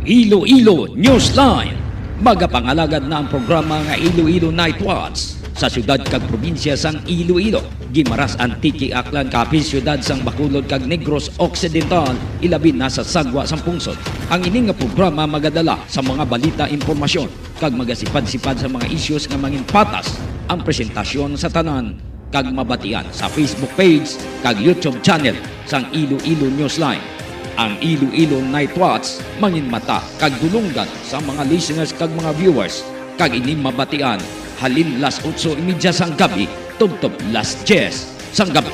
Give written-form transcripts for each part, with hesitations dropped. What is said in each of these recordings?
Iloilo Newsline. Magapangalagad na ang programa nga Iloilo Night Watch sa syudad kag probinsya sang Iloilo. Gimaras Antique Aklan kapin syudad sang Bacolod kag Negros Occidental ilabi na sa sagwa sang pungsod. Ang ini nga programa magadala sa mga balita, impormasyon kag magasipad-sipad sa mga issues nga mangin patas ang presentasyon sa tanan kag mabatian sa Facebook page kag YouTube channel sang Iloilo Newsline. Ang Iloilo Night Watch mangin mata kag dulunggan sa mga listeners kag mga viewers kag ini mabatian halin las 8:30 sang gabi tubtob las 10 sang gabi.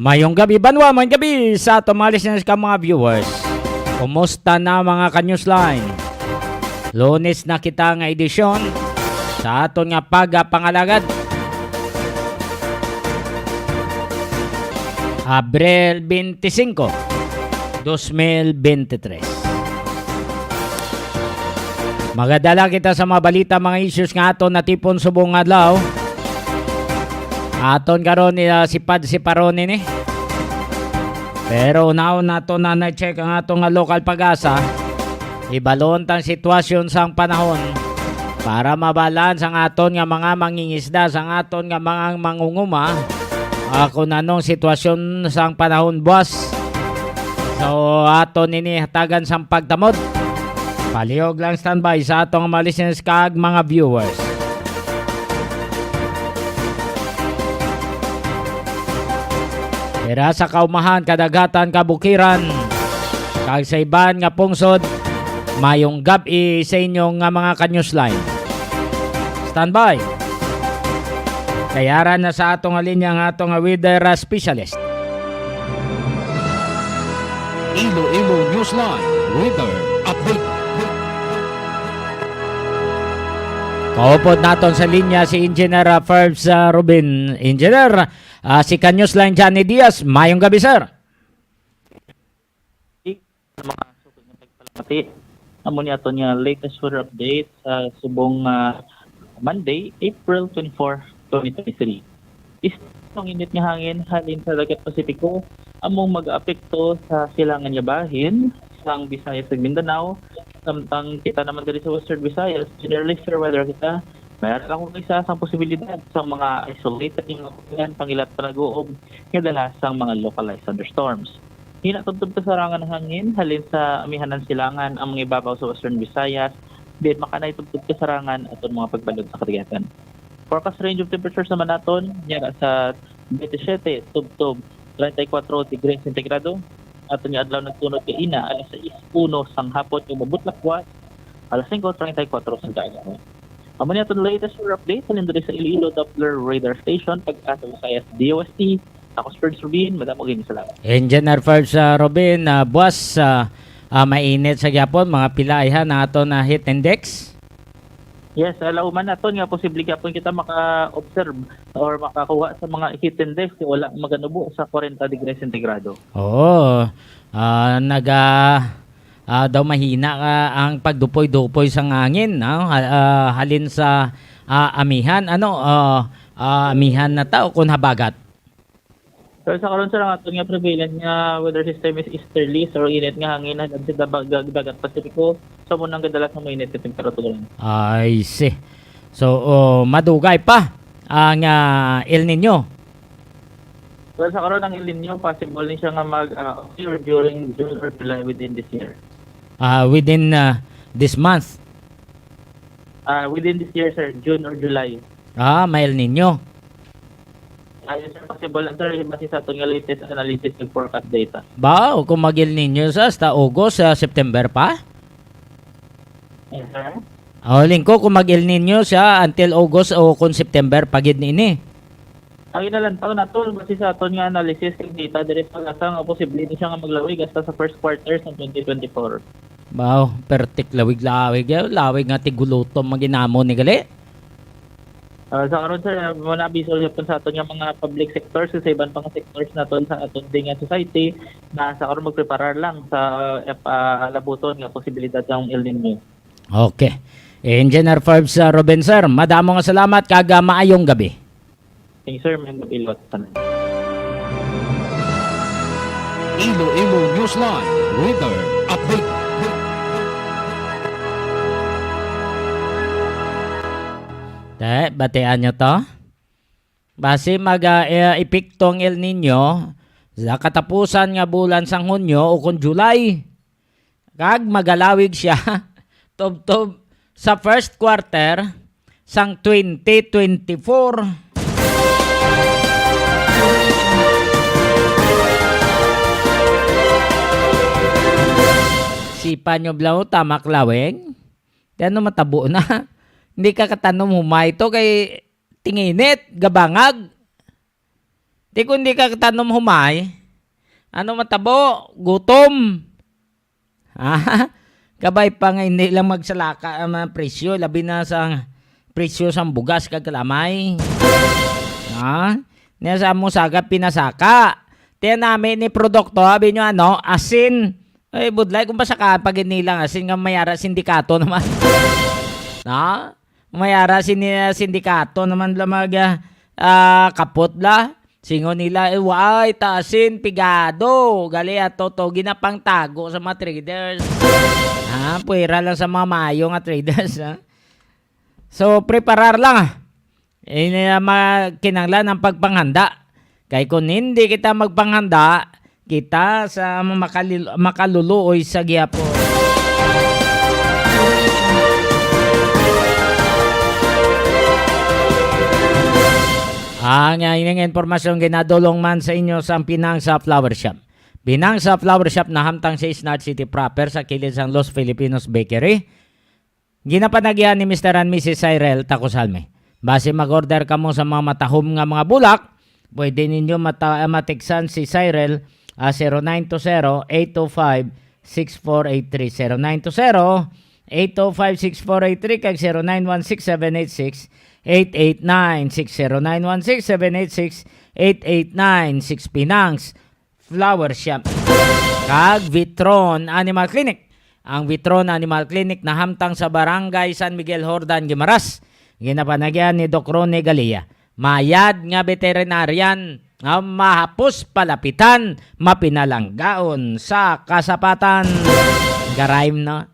Mayong gabi, banwa, mayong gabi sa ato mga listeners ka mga viewers. Kumusta na mga ka-Newsline? Lunes na kita nga edisyon sa aton nga pagapangalagad. Abril 25, 2023. Magadala kita sa mga balita, mga issues nga aton natipon subong adlaw. Aton karon ni sipad si Paroni ni. Pero now nato na na-check ang atong local pag-asa. Ibalon tang sitwasyon sang panahon para mabalance ang aton nga mga mangingisda, sang aton nga mga mangunguma. Kung anong sitwasyon sang panahon buwas. So aton ini hatagan sang pagtamod. Palihog lang standby sa atong mga listeners kag mga viewers. Era sa kaumahan, kadagatan, kabukiran, kag sa iban nga pungsod, mayong gabi sa inyong nga mga ka-Newsline. Standby. Kayaran na sa atong linya nga atong weather specialist. Iloilo Newsline Weather Update. Kaupod naton sa linya si Engineer Ferbs Rubin. Engineer, si ka-Newsline Johnny Diaz. Mayong gabi, sir. Sa mga sukod ng pagpalamati, amo ni ato niya latest weather update sa subong Monday, April 24, 2023. Isang init nga hangin halin sa dagat Pasipiko among mag-aapekto sa silangan niya bahin sang Visayas ug Mindanao. Samtang kita naman diri sa Western Visayas, generally fair weather kita. Mayroon lang kung isa sang posibilidad sa mga isolated yung mga pangilat panag-uob nga dala sang mga localized thunderstorms. Hinatubtob ta sarangan ng hangin halin sa amihanan silangan ang mga ibabaw sa Western Visayas, bid makanay tubtob ka sarangan aton mga pagbalod sa kadagatan. Forecast range of temperatures naman naton niya sa 27 tubtob 34 degrees centigrado. Aton nga adlaw nagtunod kay ina alas 6:01 sang hapon yung mabutlakwas alas 5:34 sang dagan. Amo ni aton latest weather update halin diri sa Iloilo Doppler Radar Station pag-asa Visayas DOST. Ako si Ferbs Rubin, madamo gini salamat. Engineer Ferbs Rubin, buwas mainit sa gyapon mga pilaihan na aton na heat index. Yes, alauman naton nga posible gyapon kita maka-observe or makakuha sa mga heat index wala maganubo sa 40 degrees centigrado. Oo. Daw mahina ka ang pagdupoy-dupoy sa hangin, no? Halin sa amihan amihan na tao kun habagat. So sa karon sa aton nga prevalent nga weather system is easterly, so init nga hangin na sa dagat Pasipiko. So mo nang gadalas na mainit yung temperatura. I see. So madugay pa ang El Nino. So sa karon ang El Nino possible ni siya nga mag-occur during June or July within this year. Within this month. Within this year, sir, June or July. May El Nino. Yes, sir, possible lang, sir, base sa itong latest analysis ng forecast data. Ba, kung mag-El Nino sa August, September pa? Yes, sir. Lingko kung mag-El Nino siya until August o kung September pagid ni. Ang inalantaw na tol, base sa aton nga analysis kag data dire pag-asa nga posible ni siya nga maglawig hasta sa first quarter sa 2024. Wow, pertik lawig-lawig. Lawig nga tigulutom maginamo ni gali. Sa karon sir, muna bisol yapon sa aton nga mga public sectors sa iban pang sectors na tol sa aton ding nga society na sa karon magpreparar lang sa labuton nga posibilidad ng El Nino. Okay. Engineer Forbes Robin sir, madamo nga salamat kag maayong gabi. Thank you sir, may pilot tanan. Iloilo Newsline Weather Update. Batean nyo to. Base mag-epiktong El Nino sa katapusan nga bulan sang Hunyo o kung July. Kag magalawig siya tob-tob sa first quarter sang 2024. Sipa nyo blaw, tamak laweng. Ano matabo na. Hindi ka katanom humay to kay tinginit, gabangag. Di kung hindi ka katanom humay, ano matabo, gutom. Kabay pa nga hindi lang magsalaka ang presyo, labi na sa presyo sa bugas kag kalamay. Niya sa mo saga pinasaka. Tiyan namin ni produkto, sabi nyo asin. Ay, budlay, kung basta ka, pag inilang asin nga mayara sindikato naman. Mayara sindikato naman lamag kapot la. Singo nila, why, taasin, pigado. Gali ato to, ginapang tago sa mga traders. Puwera lang sa mga mayo nga traders. So, preparar lang. Kinanglan ang pagpanghanda. Kaya kung hindi kita magpanghanda, kita sa makaluluoy sa giyapo. Ang inyong informasyon ginadulong man sa inyo sa Pinang sa Flower Shop. Pinang sa Flower Shop na hamtang sa Isnard City proper sa kilid sang Los Filipinos Bakery. Ginapanagyan ni Mr. and Mrs. Cyril Tacosalme. Base mag-order ka mo sa mga matahom nga mga bulak, pwede ninyo matiksan si Cyril 0920-825-6483. 0920-825-6483 kag 0916-786-8896. 0916-786-8896. Pinangs Flower Shop. Kag Vitron Animal Clinic. Ang Vitron Animal Clinic na hamtang sa Barangay San Miguel Hordan, Guimaras. Ginapanagyan ni Doc Rone Galia. Mayad nga veterinarian nga mahapos palapitan, mapinalanggaon sa kasapatan. Garaim na.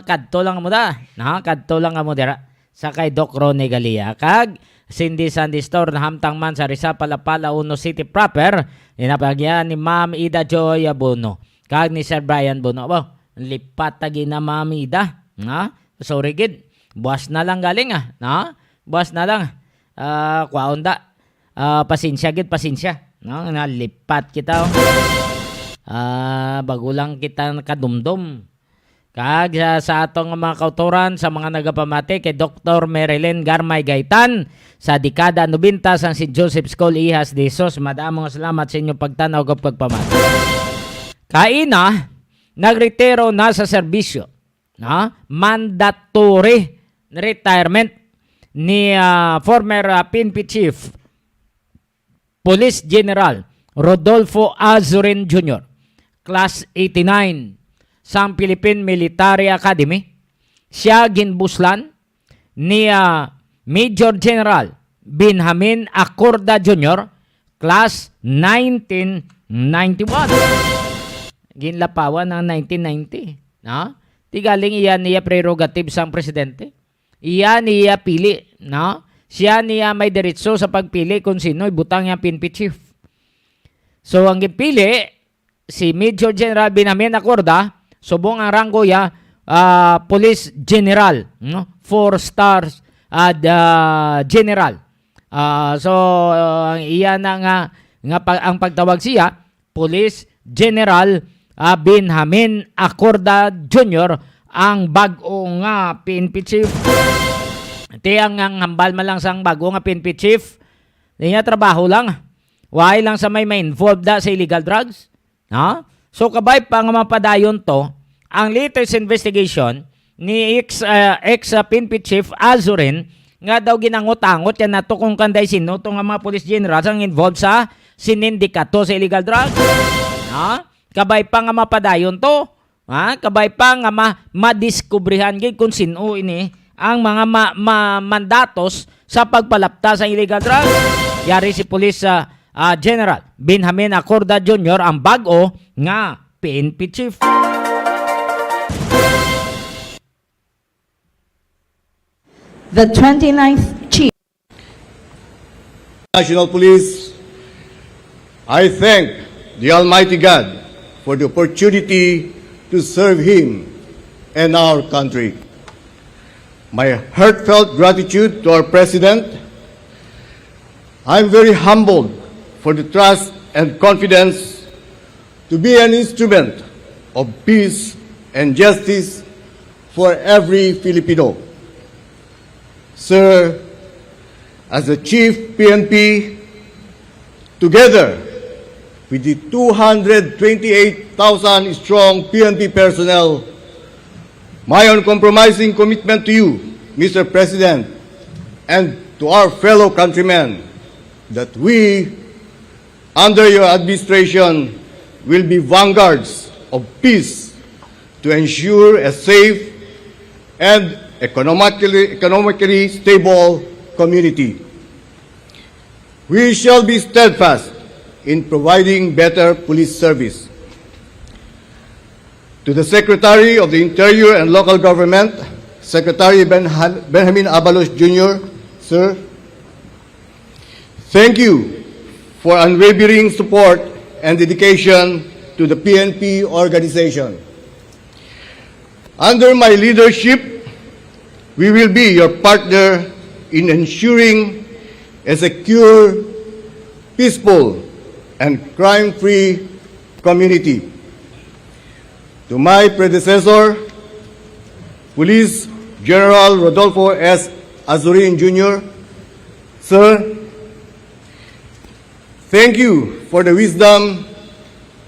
Kadto lang mo da. Kadto lang mo dira. Sa kay Doc Rone Galia. Kag Cindy Sandy Store na hamtang man sa Rizal Palapala Uno City proper. Inapagyan ni Ma'am Ida Joy Abono. Kag ni Sir Brian Bono. Lipat tagi na Ma'am Ida. Sorry gid. Buwas na lang galing buwas na lang. Kwaonda. Pasensya gid, pasensya. Nalipat kita. Bagulang kita kadumdum. Kag sa atong mga kauturan sa mga nagapamati kay Dr. Marilyn Garmay Gaitan sa dekada 90 sang St. Joseph School Ihas de Sos. Madamong salamat sa inyong pagtanaw ug pagpamati. Kaina nagretiro na sa serbisyo. Mandatory retirement ni former PNP Chief Police General Rodolfo Azurin Jr. Class 89 sa Philippine Military Academy. Siya ginbuslan ni Major General Benjamin Acorda Jr. Class 1991. Ginlapawan ng 1990. Tigaling iyan niya prerogative sang presidente. Iyan niya pili. Siya niya may diretso sa pagpili kung sino ibutang niya PNP chief. So ang gipili si Major General Benjamin Acorda, subong ang ranggo ya Police General, 4 stars general. So iyan na ang pagtawag siya Police General Benjamin Acorda Jr. ang bag-o nga PNP chief. Iti ang hambal man lang sang bag-o nga PNP chief. Di niya trabaho lang. Why lang sa may involved da sa illegal drugs. Ha? So kabay pa nga mapadayon to, ang latest investigation ni ex-PNP chief Azurin nga daw ginangot-angot yan nato kung kanday sino to nga mga police generals ang involved sa sinindikato sa illegal drugs. Ha? Kabay pa nga mapadayon to. Ha? Kabay pa nga madiskubrihan gid kung sino ini ang mga mandatos sa pagpalapta sa illegal drugs. Yari si Police General Benjamin Acorda Jr. ang bag-o nga PNP chief. The 29th Chief. National Police, I thank the Almighty God for the opportunity to serve Him and our country. My heartfelt gratitude to our President. I'm very humbled for the trust and confidence to be an instrument of peace and justice for every Filipino. Sir, as the Chief PNP, together with the 228,000 strong PNP personnel, my uncompromising commitment to you, Mr. President, and to our fellow countrymen, that we, under your administration, will be vanguards of peace to ensure a safe and economically stable community. We shall be steadfast in providing better police service. To the Secretary of the Interior and Local Government, Secretary Benjamin Abalos Jr., Sir, thank you for unwavering support and dedication to the PNP organization. Under my leadership, we will be your partner in ensuring a secure, peaceful, and crime-free community. To my predecessor, Police General Rodolfo S. Azurin Jr., Sir, thank you for the wisdom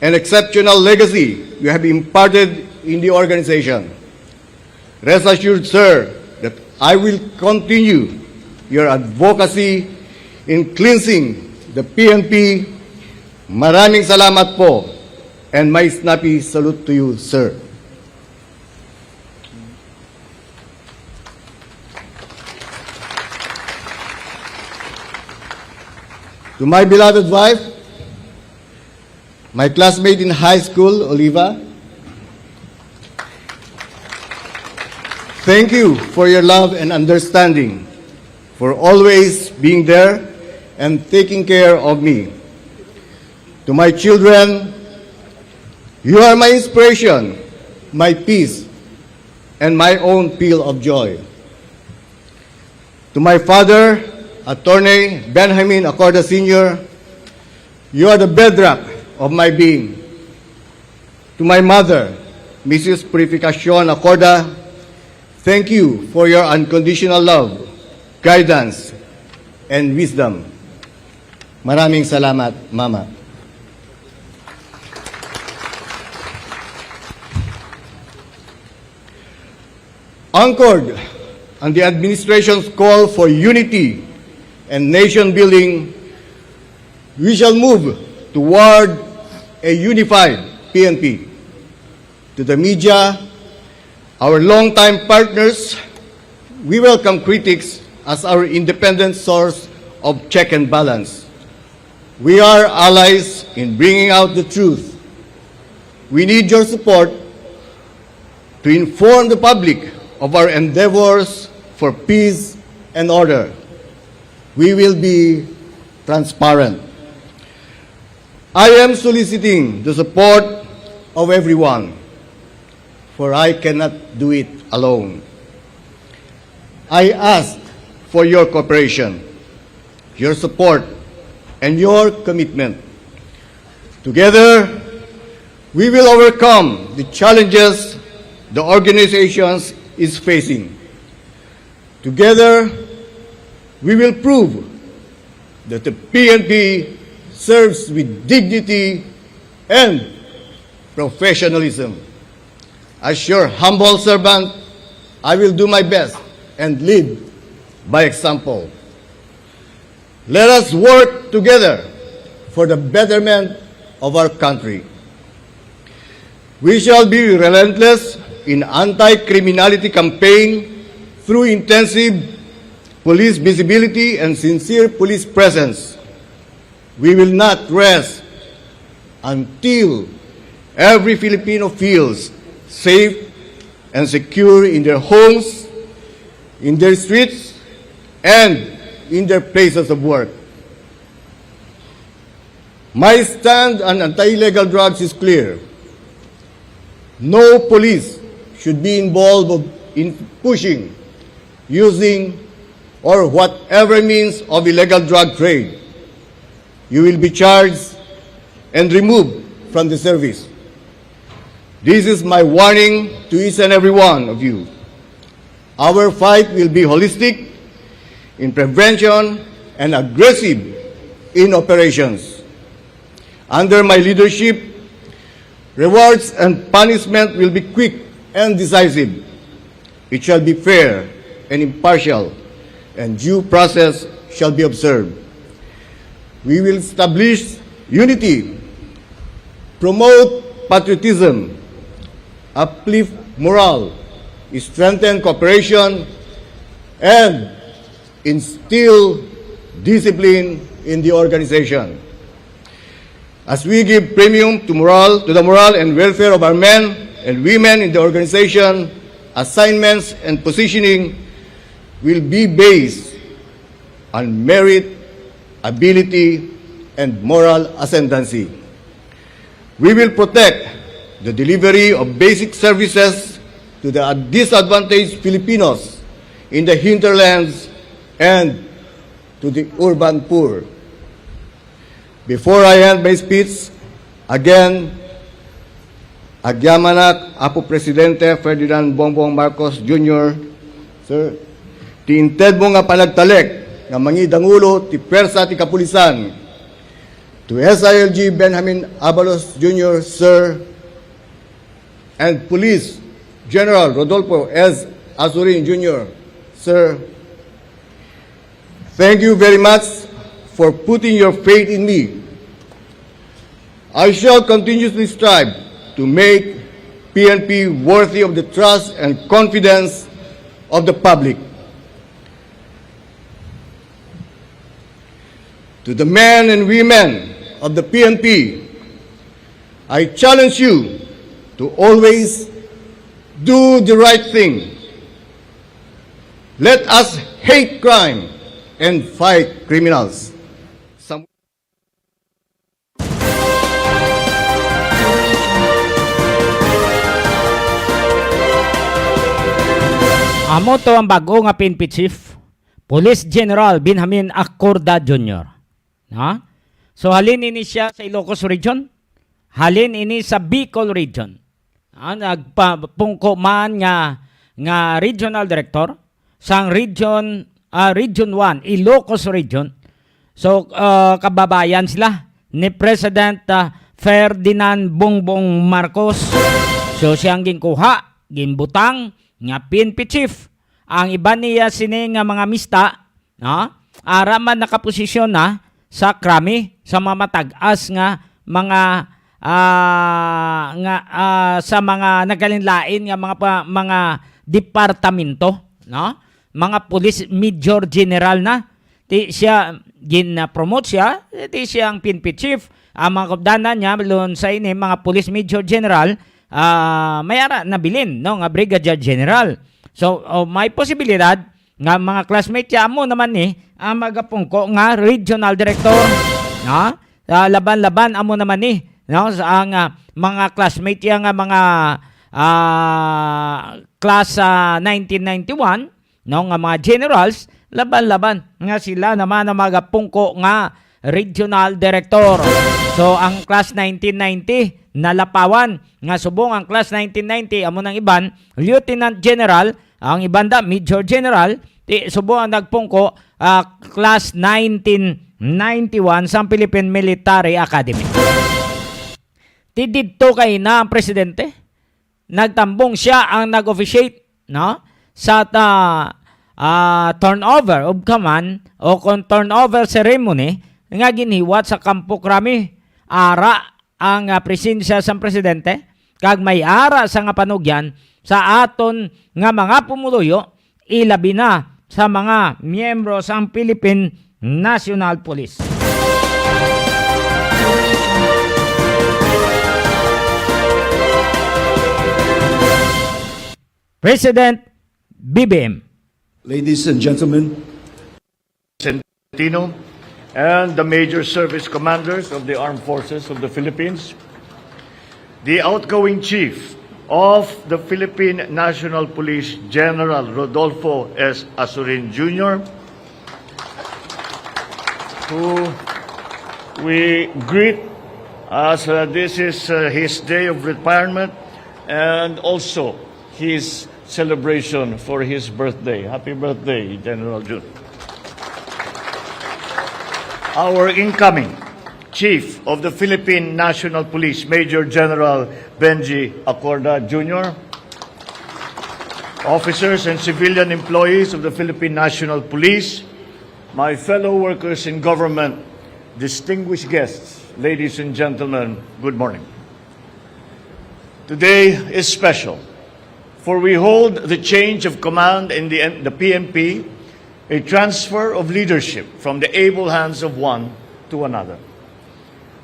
and exceptional legacy you have imparted in the organization. Rest assured, sir, that I will continue your advocacy in cleansing the PNP. Maraming salamat po, and my snappy salute to you, sir. To my beloved wife, my classmate in high school, Oliva, thank you for your love and understanding, for always being there and taking care of me. To my children, you are my inspiration, my peace, and my own peal of joy. To my father, Attorney Benjamin Acorda Sr., you are the bedrock of my being. To my mother, Mrs. Purificacion Acorda, thank you for your unconditional love, guidance, and wisdom. Maraming salamat, Mama. Anchored on the administration's call for unity and nation building, we shall move toward a unified PNP. To the media, our longtime partners, we welcome critics as our independent source of check and balance. We are allies in bringing out the truth. We need your support to inform the public of our endeavors for peace and order. We will be transparent. I am soliciting the support of everyone, for I cannot do it alone. I ask for your cooperation, your support, and your commitment. Together, we will overcome the challenges the organization is facing. Together, we will prove that the PNP serves with dignity and professionalism. As your humble servant, I will do my best and lead by example. Let us work together for the betterment of our country. We shall be relentless in anti-criminality campaign through intensive police visibility and sincere police presence. We will not rest until every Filipino feels safe and secure in their homes, in their streets, and in their places of work. My stand on anti-illegal drugs is clear. No police should be involved in pushing, using, or whatever means of illegal drug trade. You will be charged and removed from the service. This is my warning to each and every one of you. Our fight will be holistic in prevention and aggressive in operations. Under my leadership, rewards and punishment will be quick and decisive. It shall be fair and impartial, and due process shall be observed. We will establish unity, promote patriotism, uplift morale, strengthen cooperation, and instill discipline in the organization. As we give premium to the morale and welfare of our men and women in the organization, assignments and positioning will be based on merit, ability, and moral ascendancy. We will protect the delivery of basic services to the disadvantaged Filipinos in the hinterlands and to the urban poor. Before I end my speech, again, Agyamanak Apo Presidente Ferdinand Bongbong Marcos Jr., Sir, ti inted mo nga panagtalek nga mangidangulo ti pwersa ti kapulisan, to SILG Benjamin Abalos Jr., Sir, and Police General Rodolfo S. Azurin Jr., Sir, thank you very much for putting your faith in me. I shall continuously strive to make PNP worthy of the trust and confidence of the public. To the men and women of the PNP, I challenge you to always do the right thing. Let us hate crime and fight criminals. Amo to ang bago nga PNP Chief, Police General Benjamin Acorda Jr. Ha? So halin ini siya sa Ilocos Region, halin ini sa Bicol Region. Nagpungko man nga Regional Director sang Region 1, Ilocos Region. So kababayan sila ni President Ferdinand Bongbong Marcos. So siyang ginkuha, ginbutang nga PNP Chief. Ang iba niya sini nga mga mista, araman nakaposisyon na sa krami, sa mga matag-as nga mga sa mga nagalinlain nga mga departamento, no? Mga police major general na. Ti siya gin-promote siya, ti siya ang PNP Chief. Ang mga kabdanan niya lon sa ini mga police major general, mayara nabilin, no, nga brigadier general. So may posibilidad nga mga classmate niya mo naman ni ang magapungko nga regional director, no? Laban-laban amo naman ni, no, sa ang mga classmate niya nga mga class 1991, no, nga mga generals, laban-laban nga sila naman ang magapungko nga regional director. So ang class 1990 nalapawan nga subong ang class 1990 amo nang iban Lieutenant General, ang ibanda Major General, subong ang nagpungko class 1991 sa Philippine Military Academy. Tididto kay na ang presidente, nagtambong siya ang nag-officiate, no, sa turnover of command o turnover ceremony nga giniwat sa Kampo Krami. Ara ang presensya sa presidente kag may ara sa nga panugyan sa aton nga mga pumuluyo, ilabi na sa mga miyembro sa Philippine National Police. President BBM. Ladies and gentlemen, Centino and the major service commanders of the Armed Forces of the Philippines, the outgoing chief of the Philippine National Police, General Rodolfo S. Asurin Jr., who we greet as this is his day of retirement and also his celebration for his birthday. Happy birthday, General Jun. Our incoming Chief of the Philippine National Police, Major General Benji Acorda Jr., officers and civilian employees of the Philippine National Police, my fellow workers in government, distinguished guests, ladies and gentlemen, good morning. Today is special, for we hold the change of command in the PNP, a transfer of leadership from the able hands of one to another.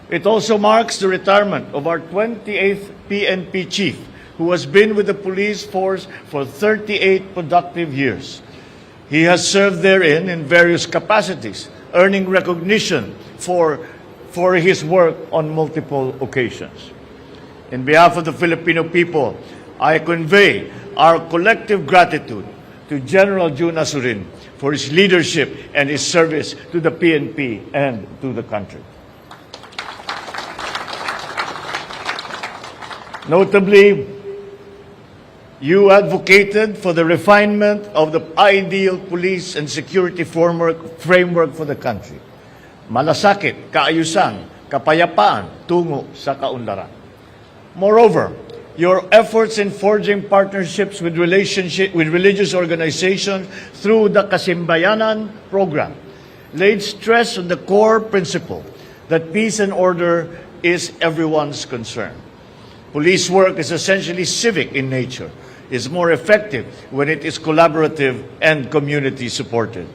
It also marks the retirement of our 28th PNP chief, who has been with the police force for 38 productive years. He has served therein in various capacities, earning recognition for his work on multiple occasions. In behalf of the Filipino people, I convey our collective gratitude to General Jun Asurin for his leadership and his service to the PNP and to the country. Notably, you advocated for the refinement of the ideal police and security framework for the country. Malasakit, kaayusan, kapayapaan tungo sa kaunlaran. Moreover, your efforts in forging partnerships with religious organizations through the Kasimbayanan program laid stress on the core principle that peace and order is everyone's concern. Police work is essentially civic in nature, is more effective when it is collaborative and community supported.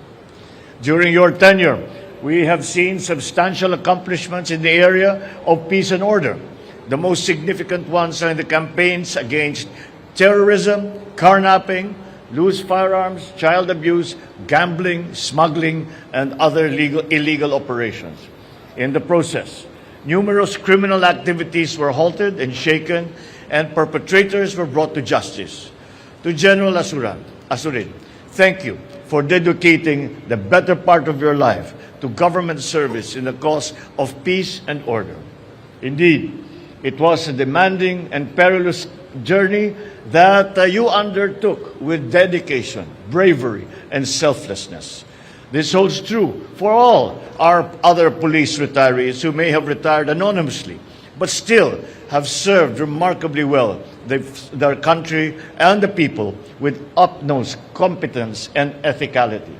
During your tenure, we have seen substantial accomplishments in the area of peace and order. The most significant ones are in the campaigns against terrorism, carnapping, loose firearms, child abuse, gambling, smuggling, and other illegal operations. In the process, numerous criminal activities were halted and shaken, and perpetrators were brought to justice. To General Asurin, thank you for dedicating the better part of your life to government service in the cause of peace and order. Indeed, it was a demanding and perilous journey that you undertook with dedication, bravery, and selflessness. This holds true for all our other police retirees who may have retired anonymously, but still have served remarkably well their country and the people with utmost competence and ethicality.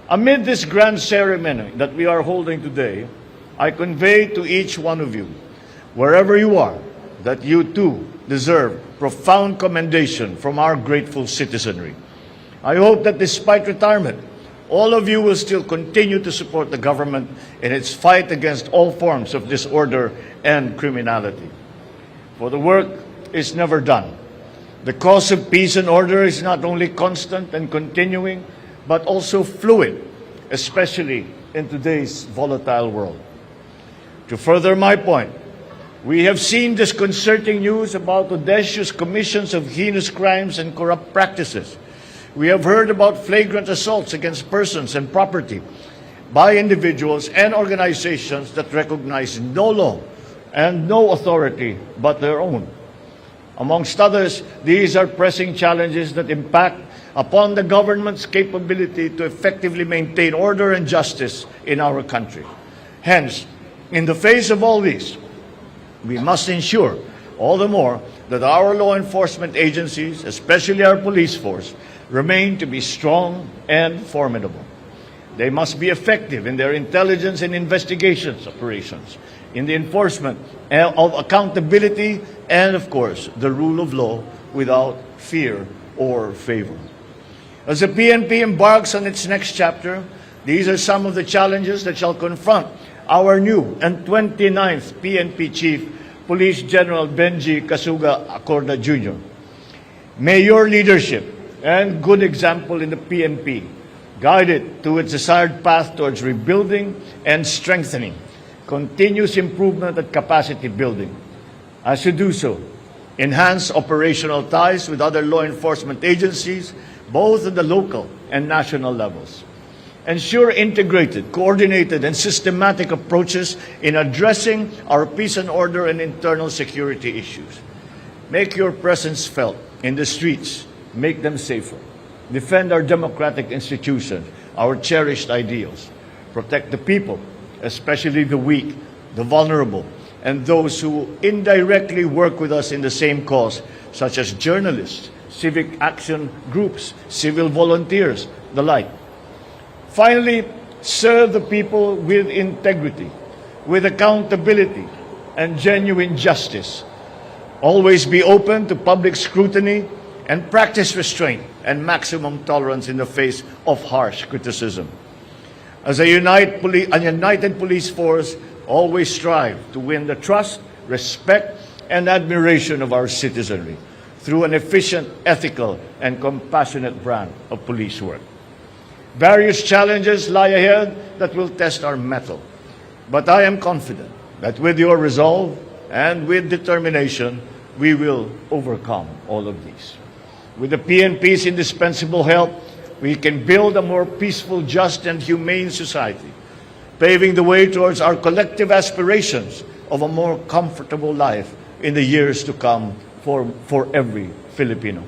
Amid this grand ceremony that we are holding today, I convey to each one of you, wherever you are, that you too deserve profound commendation from our grateful citizenry. I hope that despite retirement, all of you will still continue to support the government in its fight against all forms of disorder and criminality. For the work is never done. The cause of peace and order is not only constant and continuing, but also fluid, especially in today's volatile world. To further my point, we have seen disconcerting news about audacious commissions of heinous crimes and corrupt practices. We have heard about flagrant assaults against persons and property by individuals and organizations that recognize no law and no authority but their own. Amongst others, these are pressing challenges that impact upon the government's capability to effectively maintain order and justice in our country. Hence, in the face of all these, we must ensure all the more that our law enforcement agencies, especially our police force, remain to be strong and formidable. They must be effective in their intelligence and investigations operations, in the enforcement of accountability, and of course, the rule of law without fear or favor. As the PNP embarks on its next chapter, these are some of the challenges that shall confront our new and 29th PNP Chief, Police General Benji Kasuga Acorda Jr. May your leadership and good example in the PNP guide it to its desired path towards rebuilding and strengthening, continuous improvement and capacity building. As you do so, enhance operational ties with other law enforcement agencies, both at the local and national levels. Ensure integrated, coordinated, and systematic approaches in addressing our peace and order and internal security issues. Make your presence felt in the streets, make them safer. Defend our democratic institutions, our cherished ideals. Protect the people, especially the weak, the vulnerable, and those who indirectly work with us in the same cause, such as journalists, civic action groups, civil volunteers, the like. Finally, serve the people with integrity, with accountability, and genuine justice. Always be open to public scrutiny and practice restraint and maximum tolerance in the face of harsh criticism. As a united police force, always strive to win the trust, respect, and admiration of our citizenry through an efficient, ethical, and compassionate brand of police work. Various challenges lie ahead that will test our mettle, but I am confident that with your resolve and with determination, we will overcome all of these. With the PNP's indispensable help, we can build a more peaceful, just, and humane society, paving the way towards our collective aspirations of a more comfortable life in the years to come for every Filipino.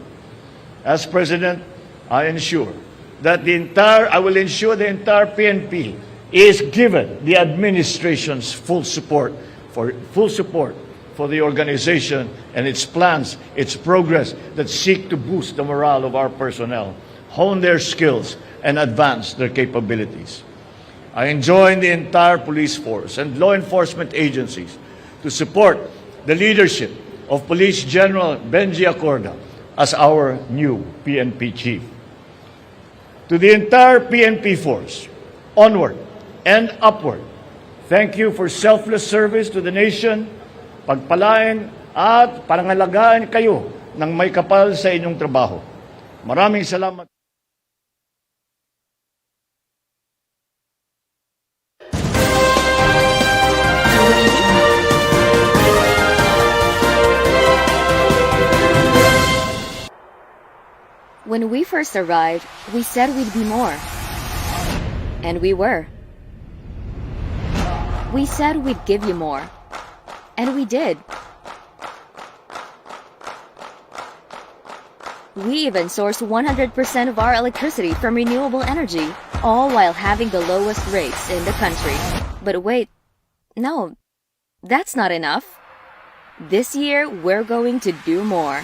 As President, I will ensure the entire PNP is given the administration's full support for the organization and its plans, its progress that seek to boost the morale of our personnel, hone their skills, and advance their capabilities. I enjoin the entire police force and law enforcement agencies to support the leadership of Police General Benji Acorda as our new PNP chief. To the entire PNP force, onward and upward, thank you for selfless service to the nation. Pagpalain at pangalagaan kayo ng may kapal sa inyong trabaho. Maraming salamat. When we first arrived, we said we'd be more. And we were. We said we'd give you more. And we did. We even source 100% of our electricity from renewable energy, all while having the lowest rates in the country. But wait, no, that's not enough. This year, we're going to do more.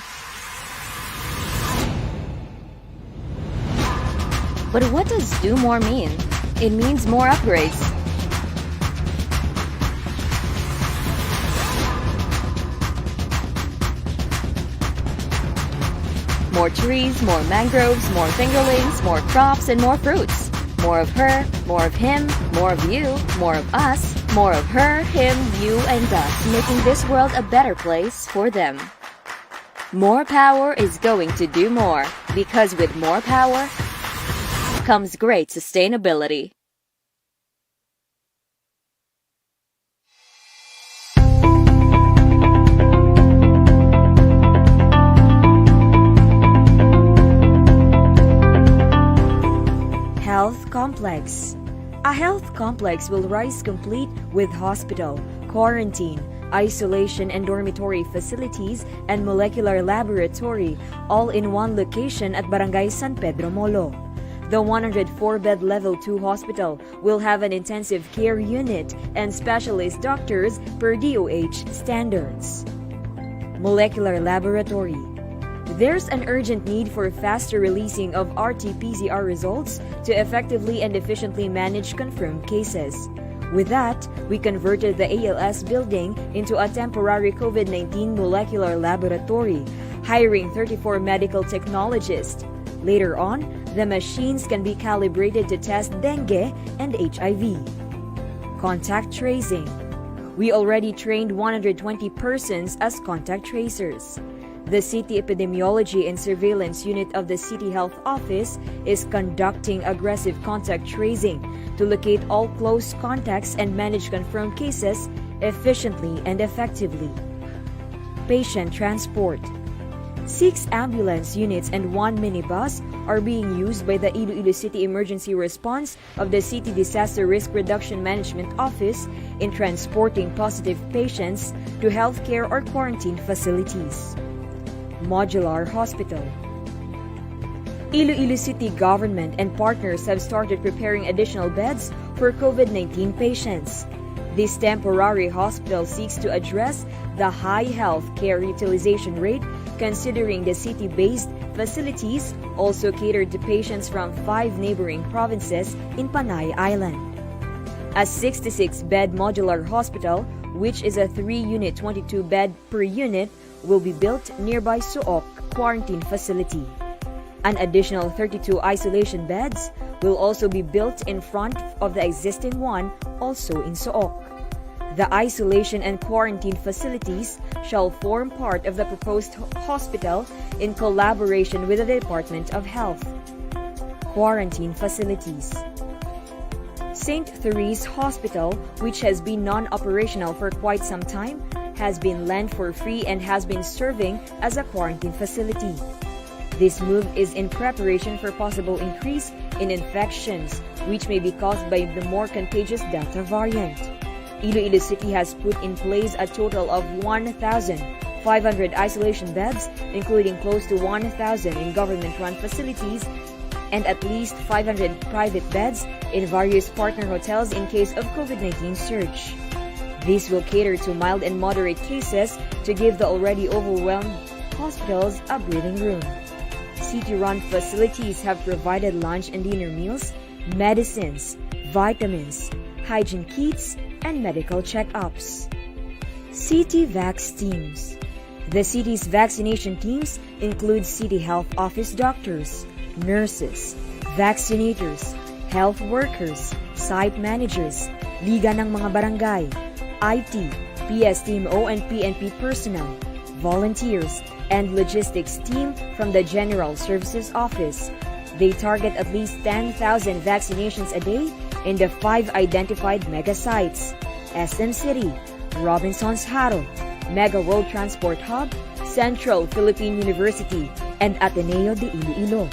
But what does do more mean? It means more upgrades. More trees, more mangroves, more fingerlings, more crops, and more fruits. More of her, more of him, more of you, more of us, more of her, him, you, and us, making this world a better place for them. More power is going to do more, because with more power comes great sustainability. Health complex. A health complex will rise complete with hospital, quarantine, isolation and dormitory facilities, and molecular laboratory, all in one location at Barangay San Pedro Molo. The 104-bed Level 2 hospital will have an intensive care unit and specialist doctors per DOH standards. Molecular laboratory. There's an urgent need for faster releasing of RT-PCR results to effectively and efficiently manage confirmed cases. With that, we converted the ALS building into a temporary COVID-19 molecular laboratory, hiring 34 medical technologists. Later on, the machines can be calibrated to test dengue and HIV. Contact tracing. We already trained 120 persons as contact tracers. The City Epidemiology and Surveillance Unit of the City Health Office is conducting aggressive contact tracing to locate all close contacts and manage confirmed cases efficiently and effectively. Patient transport. 6 ambulance units and 1 minibus are being used by the Iloilo City Emergency Response of the City Disaster Risk Reduction Management Office in transporting positive patients to healthcare or quarantine facilities. Modular Hospital. Iloilo City government and partners have started preparing additional beds for COVID-19 patients. This temporary hospital seeks to address the high health care utilization rate, considering the city-based facilities also catered to patients from 5 neighboring provinces in Panay Island. A 66-bed modular hospital, which is a 3-unit 22-bed per unit, will be built nearby Suoc quarantine facility. An additional 32 isolation beds will also be built in front of the existing one, also in Suoc. The isolation and quarantine facilities shall form part of the proposed hospital in collaboration with the Department of Health. Quarantine facilities. St. Therese Hospital, which has been non-operational for quite some time, has been lent for free and has been serving as a quarantine facility. This move is in preparation for possible increase in infections, which may be caused by the more contagious Delta variant. Iloilo City has put in place a total of 1,500 isolation beds, including close to 1,000 in government-run facilities and at least 500 private beds in various partner hotels in case of COVID-19 surge. These will cater to mild and moderate cases to give the already overwhelmed hospitals a breathing room. City-run facilities have provided lunch and dinner meals, medicines, vitamins, hygiene kits, and medical checkups. City Vax teams. The city's vaccination teams include City Health Office doctors, nurses, vaccinators, health workers, site managers, Liga ng mga Barangay, IT, PSTMO and PNP personnel, volunteers, and logistics team from the General Services Office. They target at least 10,000 vaccinations a day in the 5 identified mega sites: SM City, Robinson's Haro, Mega World Transport Hub, Central Philippine University, and Ateneo de Iloilo.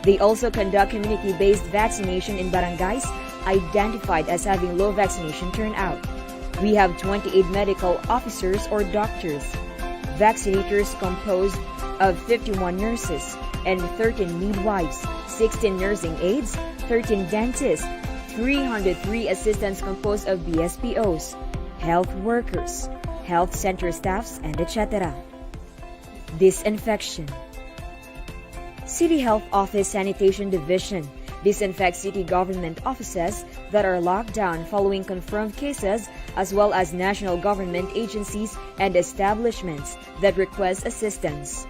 They also conduct community-based vaccination in barangays identified as having low vaccination turnout. We have 28 medical officers or doctors, vaccinators composed of 51 nurses and 13 midwives, 16 nursing aides, 13 dentists, 303 assistants composed of BSPOs, health workers, health center staffs, and etc. Disinfection. City Health Office Sanitation Division disinfects city government offices that are locked down following confirmed cases, as well as national government agencies and establishments that request assistance.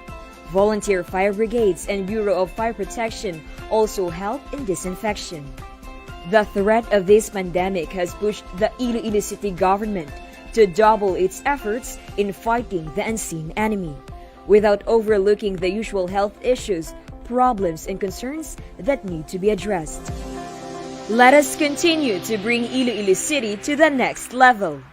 Volunteer fire brigades and Bureau of Fire Protection also help in disinfection. The threat of this pandemic has pushed the Iloilo City government to double its efforts in fighting the unseen enemy, without overlooking the usual health issues, problems, and concerns that need to be addressed. Let us continue to bring Iloilo City to the next level.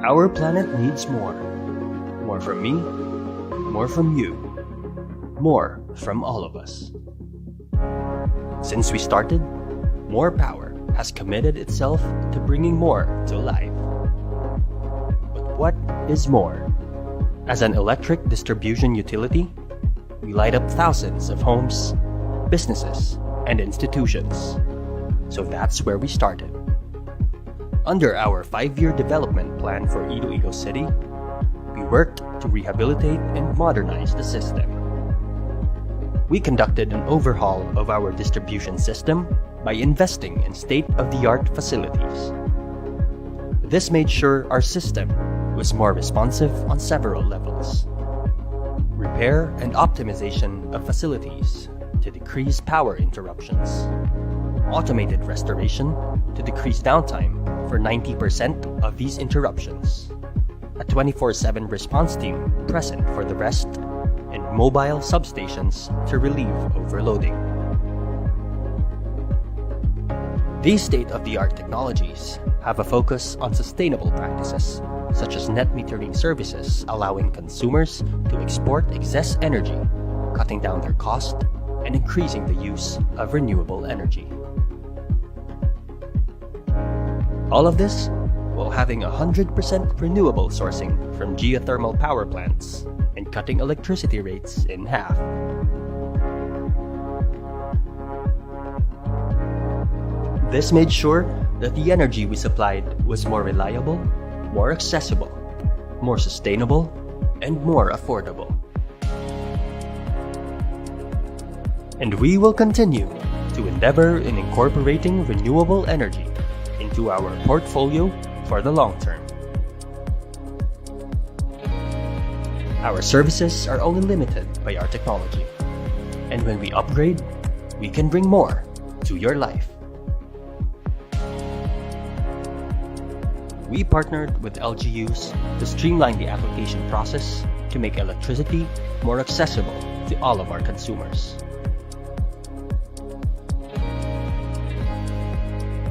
Our planet needs more. More from me, more from you, more from all of us. Since we started, More Power has committed itself to bringing more to life. But what is more? As an electric distribution utility, we light up thousands of homes, businesses, and institutions. So that's where we started. Under our 5-year development plan for Iloilo City, we worked to rehabilitate and modernize the system. We conducted an overhaul of our distribution system by investing in state-of-the-art facilities. This made sure our system was more responsive on several levels. Repair and optimization of facilities to decrease power interruptions. Automated restoration to decrease downtime for 90% of these interruptions. A 24/7 response team present for the rest, and mobile substations to relieve overloading. These state-of-the-art technologies have a focus on sustainable practices, such as net metering services allowing consumers to export excess energy, cutting down their cost and increasing the use of renewable energy. All of this while having 100% renewable sourcing from geothermal power plants and cutting electricity rates in half. This made sure that the energy we supplied was more reliable, more accessible, more sustainable, and more affordable. And we will continue to endeavor in incorporating renewable energy into our portfolio for the long term. Our services are only limited by our technology, and when we upgrade, we can bring more to your life. We partnered with LGUs to streamline the application process to make electricity more accessible to all of our consumers.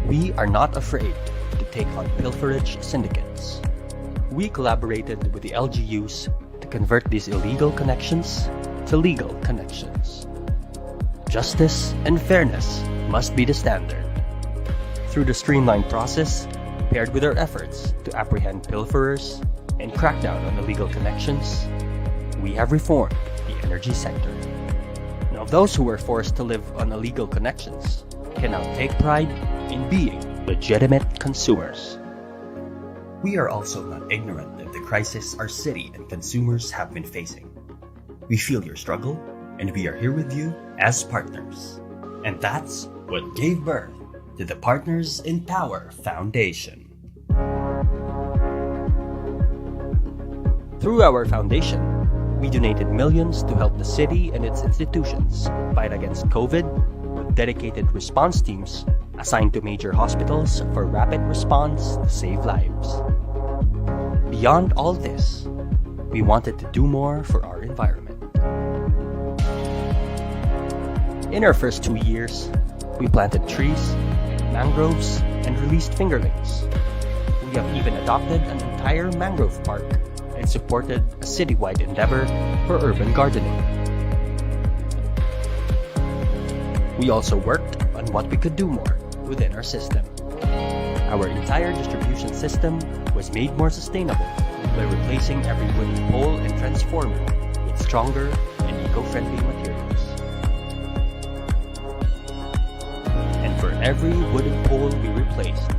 We are not afraid to take on pilferage syndicates. We collaborated with the LGUs to convert these illegal connections to legal connections. Justice and fairness must be the standard. Through the streamlined process, paired with our efforts to apprehend pilferers and crack down on illegal connections, we have reformed the energy sector. Now, those who were forced to live on illegal connections can now take pride in being legitimate consumers. We are also not ignorant of the crisis our city and consumers have been facing. We feel your struggle, and we are here with you as partners. And that's what gave birth to the Partners in Power Foundation. Through our foundation, we donated millions to help the city and its institutions fight against COVID with dedicated response teams assigned to major hospitals for rapid response to save lives. Beyond all this, we wanted to do more for our environment. In our first 2 years, we planted trees, mangroves, and released fingerlings. We have even adopted an entire mangrove park and supported a citywide endeavor for urban gardening. We also worked on what we could do more within our system. Our entire distribution system was made more sustainable by replacing every wooden pole and transformer with stronger and eco-friendly materials. And for every wooden pole we replaced,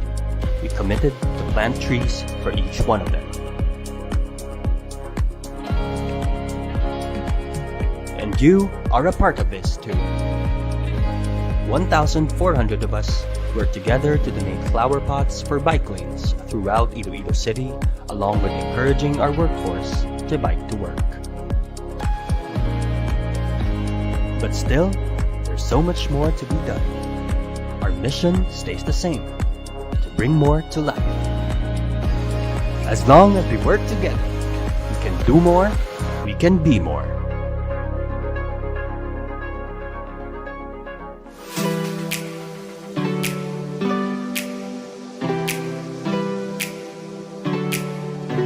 we committed to plant trees for each one of them. And you are a part of this too. 1,400 of us worked together to donate flower pots for bike lanes throughout Iloilo City, along with encouraging our workforce to bike to work. But still, there's so much more to be done. Our mission stays the same, to bring more to life. As long as we work together, we can do more, we can be more.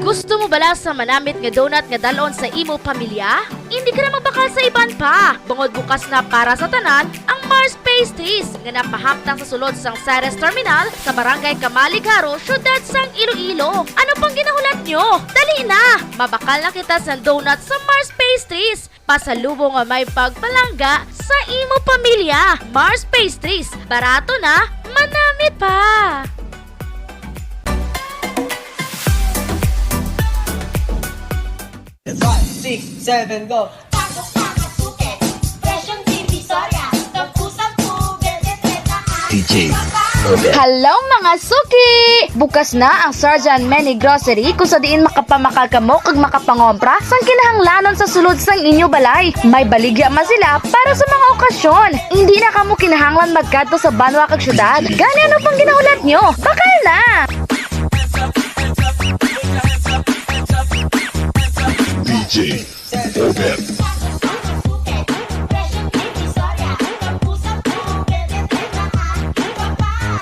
Gusto mo bala sa manamit nga donut nga dalon sa imo pamilya? Hindi ka na magbakal sa iban pa. Bungod bukas na para sa tanan ang Mars Pastries nga napahamtang sa sulod sang Ceres Terminal sa Barangay Kamaligaro, syudad sang Iloilo. Ano pang ginahulat nyo? Dali na! Mabakal na kita sa donut sa Mars Pastries. Pasalubong nga may pagpalangga sa imo pamilya. Mars Pastries. Barato na, manami pa! 6, 7, go! DJ Hello mga suki! Bukas na ang Sarjan Many Grocery kung sa diin makapamakal kamo kag makapangompra sang kinahanglanon sa sulod sang inyo balay. May baligya man sila para sa mga okasyon. Hindi na kamo kinahanglan magkadto sa banwa kag syudad. Gani ano pang ginahulat nyo? Bakal na! DJ Over.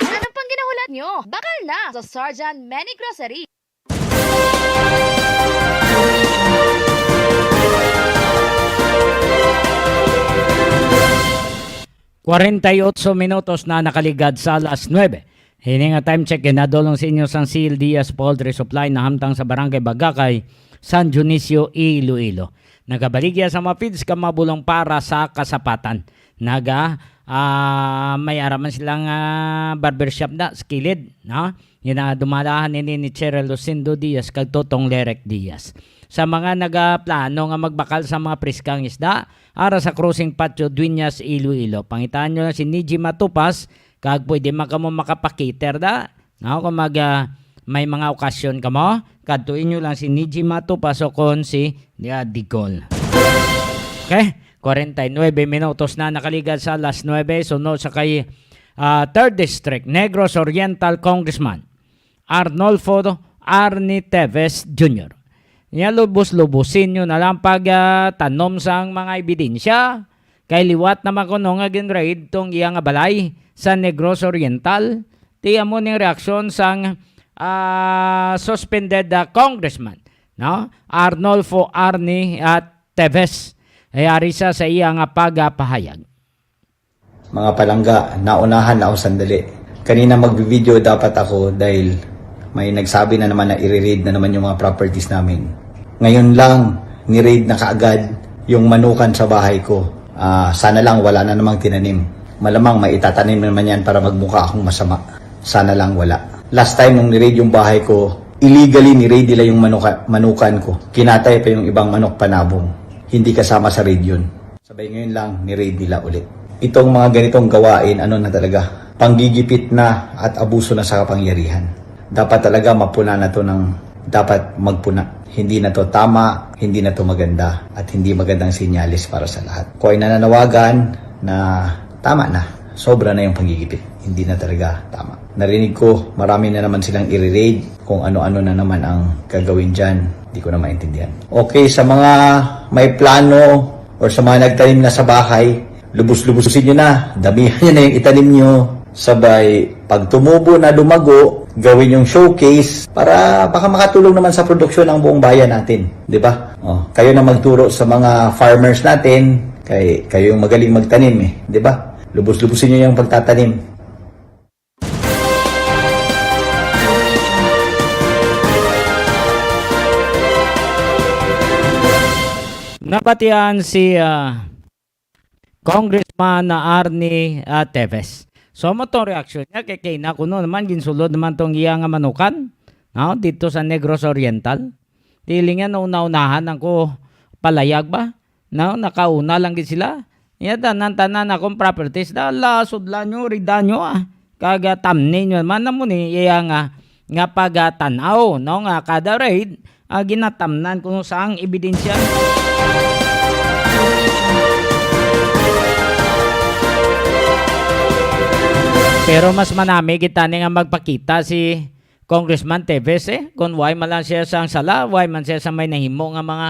Ano pang ginahulat nyo? Bakal na sa Sarjan Many Grocery. minutos na nakaligad sa alas 9. Hini nga time check ginadolong sa inyo sang CL Diaz Poultry Supply na hamtang sa Barangay Bagakay, San Dionisio, Iloilo. Nagabaligya sa mga feeds ka mabulong para sa kasapatan. May araman silang barbershop na skilid, no? Dumalahan ni Cheryl Lucindo Diaz kag Totong Lerek Diaz. Sa mga nagaplano nga magbakal sa mga priskang isda, ara sa Cruising Patio Dueñas, Iloilo. Pangitaan nyo na si Niji Matupas, kag pwede makamo makapakiter da. No? Kung may mga okasyon kamo, kadtuin nyo lang si Niji Matupas o kon si Digol. Okay? 49 minutos na nakaligad sa alas 9. Sunod sa kay 3rd District, Negros Oriental Congressman Arnolfo Arnie Teves Jr. Lubos-lubusin nyo na lang pag-tanom sang mga ebidensya. Kay liwat naman ko nung raid tong iyang balay sa Negros Oriental. Tiyan mo ning reaksyon sang suspended congressman, no? Arnolfo Arnie Teves. Ayari sa iyang pagpahayag. Mga palangga, naunahan na ako sandali. Kanina magbibideo dapat ako dahil may nagsabi na naman na i-raid na naman yung mga properties namin. Ngayon lang, ni-raid na kaagad yung manukan sa bahay ko. Sana lang wala na namang tinanim. Malamang may itatanim naman yan para magmukha akong masama. Sana lang wala. Last time nung ni-raid yung bahay ko, illegally ni-raid nila yung manukan ko. Kinatay pa yung ibang manok panabong. Hindi kasama sa raid yun. Sabay ngayon lang, ni-raid nila ulit. Itong mga ganitong gawain, ano na talaga, panggigipit na at abuso na sa kapangyarihan. Dapat talaga mapuna na to ng dapat magpuna. Hindi na to tama, hindi na to maganda, at hindi magandang sinyalis para sa lahat. Ko ay nananawagan na tama na. Sobra na yung panggigipit. Hindi na talaga tama. Narinig ko, marami na naman silang i-raid kung ano-ano na naman ang gagawin dyan. Hindi ko na maintindihan. Okay, sa mga may plano or sa mga nagtanim na sa bahay, lubos-lubusin nyo na. Damihan nyo na yung itanim nyo. Sabay, pag tumubo na lumago, gawin yung showcase para baka makatulong naman sa produksyon ng buong bayan natin. Di ba? Kayo na magturo sa mga farmers natin. Kayo yung magaling magtanim eh. Di ba? Lubos-lubusin nyo yung pagtatanim. Napatian si Congressman Arnie Teves. So mo tong reaksyon niya kay na kuno naman ginsulod naman tong iya nga manukan, no, dito sa Negros Oriental. Tilingan na una-unahan ako palayag ba? No, nakauna lang gid sila. Ya tanan akong properties da sudlan nyo ridan nyo kaga tamni nyo man namo ni iya nga pagatanaw, no, nga kada raid ginatamnan kuno saang ebidensya. Pero mas manami kita nga magpakita si Congressman Teves kung why man lang siya sang sala, why man siya sa may nahimo nga mga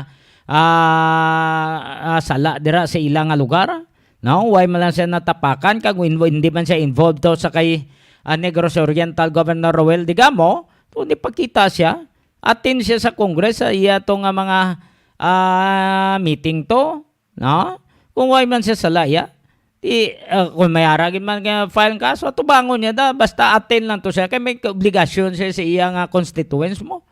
sala dira sa ilang lugar. No, why man lang siya natapakan kag hindi man siya involved to sa kay Negros Oriental Governor Roel Digamo, kundi pakita siya Atin siya sa Congress sa iya to nga mga meeting to, no? Kung why man siya sa laya, kung may aragin man nga file kaso, tubangon niya da, basta attend lang to siya. Kaya may obligasyon siya sa iya nga constituents mo.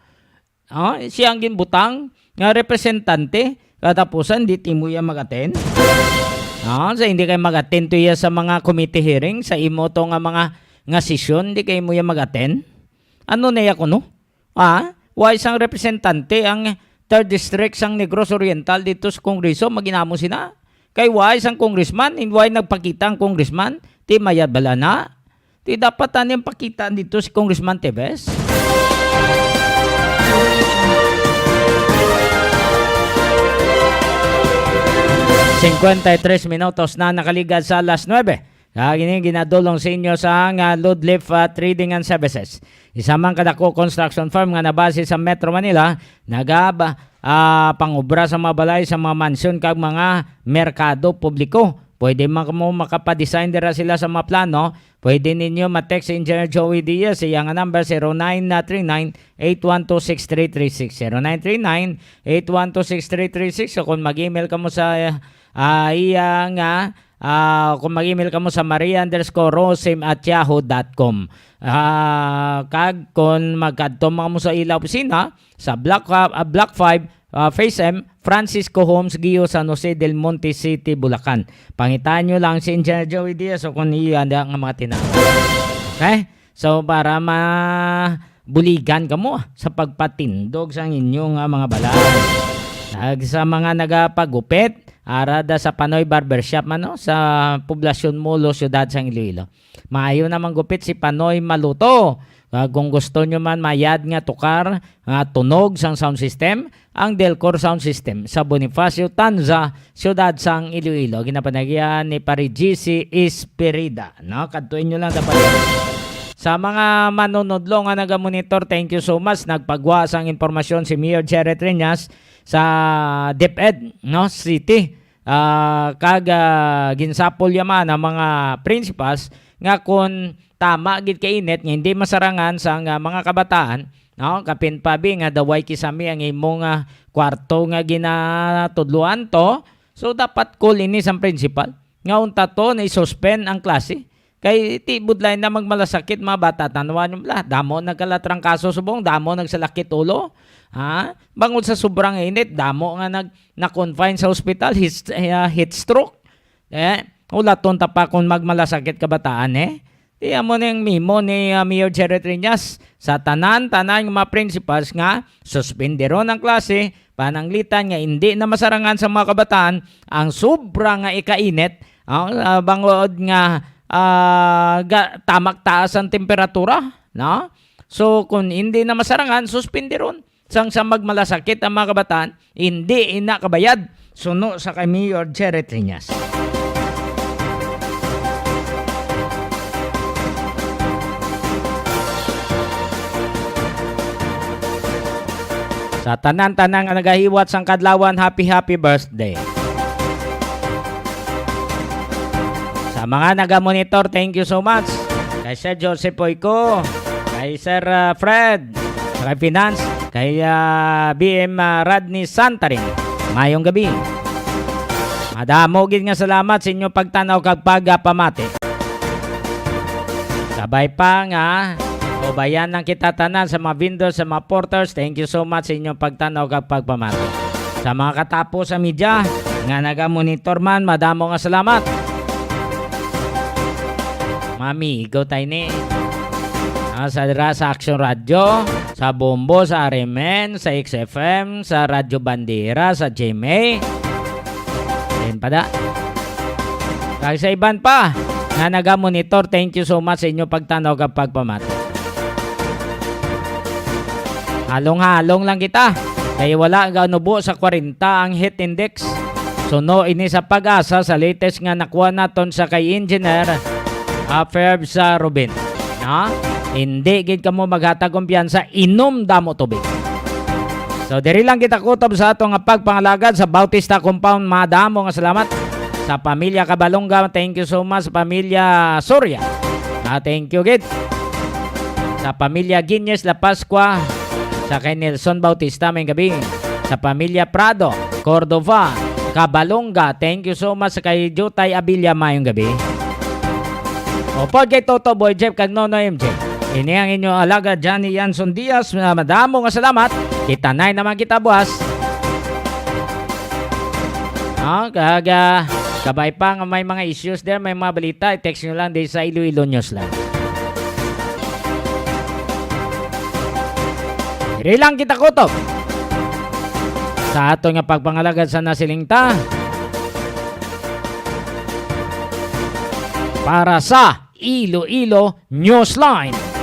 Siya ang ginbutang nga representante, katapusan di mo iya mag-attend. Sa hindi kayo mag-attend to iya sa mga committee hearing, sa imo to nga mga nga session, di kayo mo iya mag-attend. Ano na iya ko, no? Why isang representante ang 3rd District sang Negros Oriental dito sa Kongreso, maginamo sina. Kay why isang congressman, why nagpakita ang congressman, ti mayad bala na. Ti dapat tanim pakita dito si Congressman Tevez. ...53 minutos na nakaligad sa alas 9. Kagini ginadulong sa inyo sa Ludlif Trading and Services. Isa man kadako construction firm nga nabase sa Metro Manila, pangobra sa mga balay sa mga mansyon kag mga merkado publiko. Pwede mo makapadesign dira sila sa mga plano. Pwede ninyo ma-text si Engineer Joey Diaz sa iyang number 0939-812-6336. 0939-812-6336. So kung mag-email ka mo sa kung mag-email ka mo sa maria_rosim@yahoo.com. Kag kung magkadto mo sa ila opisina sa Block 5 Phase M, Francisco Homes, Gio, San Jose del Monte City, Bulacan. Pangitaan nyo lang si Engineer Joey Diaz o kung iyan ang mga tinawag. Okay? So para mabuligan ka mo sa pagpatindog sa inyong mga balay. Sa mga nagapagupit, arada sa Panoy Barbershop sa Poblasyon Molo, Siyudad sang Iloilo. Maayo naman gupit si Panoy Maluto. Kung gusto nyo man mayad nga tukar, tunog sang sound system, ang Delcor Sound System sa Bonifacio, Tanza, Siyudad sang Iloilo. Ginapanagyan ni Parigisi Esperida. Kadtuin nyo lang dapat. Sa mga manunodlo nga nagamonitor, thank you so much. Nagpagwa sang impormasyon si Mayor Jared Reñas sa DepEd City. Ginsapol yaman ang mga principals nga kung tama gid kainit nga hindi masarangan sa mga kabataan, kapinpabi nga daway kisami ang imong kwarto nga ginatudluan to. So dapat linis ang principal nga unta to na i-suspend ang klase. Kay budlay na magmalasakit mga bata, tanawan nyo damo nagkalatrang kaso subong, damo nagsalakit ulo. Bangod sa sobrang init, damo nga na-confine sa hospital, heat stroke. Ulaton ta pa kung magmalasakit kabataan Tiyan mo na yung memo ni Mayor Jared Reñas sa tanan yung mga principals nga suspendero ng klase, pananglitan nga hindi na masarangan sa mga kabataan ang sobra nga ikainit, bangod nga tamak taas ang temperatura, no? So kung hindi na masarangan, suspenderon. Sang sa magmalasakit ang mga kabataan, hindi inakabayad. Suno sa kay Mayor Jared Reñas. Sa tanan-tanan nga nagahiwat sang kadlawan, happy birthday. Sa mga nagamonitor, thank you so much. Kay Sir Joseph Poyco, kay Sir Fred, kay Finance, kay BM Radney Santarin. Mayong gabi. Madamo gid nga salamat sa inyo pagtanaw kag pagpamati. Sabay pa nga bayan ng kita tanan sa mga vendors, sa mga porters, thank you so much sa inyong pagtanaw kag pagpamati. Sa mga katapos sa media nga naga-monitor man, madamo nga salamat. Mami, ikaw tayo ni sa Action Radio, sa Bombo, sa RMN, sa XFM, sa Radyo Bandera, sa GMA. Yan pa da. Kag sa iban pa nga naga-monitor, thank you so much sa inyong pagtanaw kag pagpamati. Halong-halong lang kita. Kaya wala gaunubo sa 40 ang heat index. Suno ini sa pag-asa sa latest nga nakuha naton sa kay Engineer Ferbs Rubin. Hindi gid kamo maghatag kumpiyansa, inom damo tubig. So diri lang kita kutob sa ato nga pagpangalagad sa Bautista Compound. Madamo nga salamat. Sa pamilya Kabalonga, thank you so much. Sa pamilya Soria, thank you gid. Sa pamilya Guinness La Pascua, Sa kay Nelson Bautista may gabi. Sa pamilya Prado, Cordova, Cabalonga, thank you so much sa kay Jotay Abilia mayong gabi. O pag kay Toto Boy Jeff kag Nono MJ. Ini ang inyo alaga Johnny Yanson Diaz. Madamo nga salamat. Kita na naman kita buwas. Kabay pa nga may mga issues there, may mga balita, i-text nyo lang din sa Iloilonewsline. Diri lang kita kutob sa ato nga pagpangalagad sa nasilingta para sa Iloilo Newsline.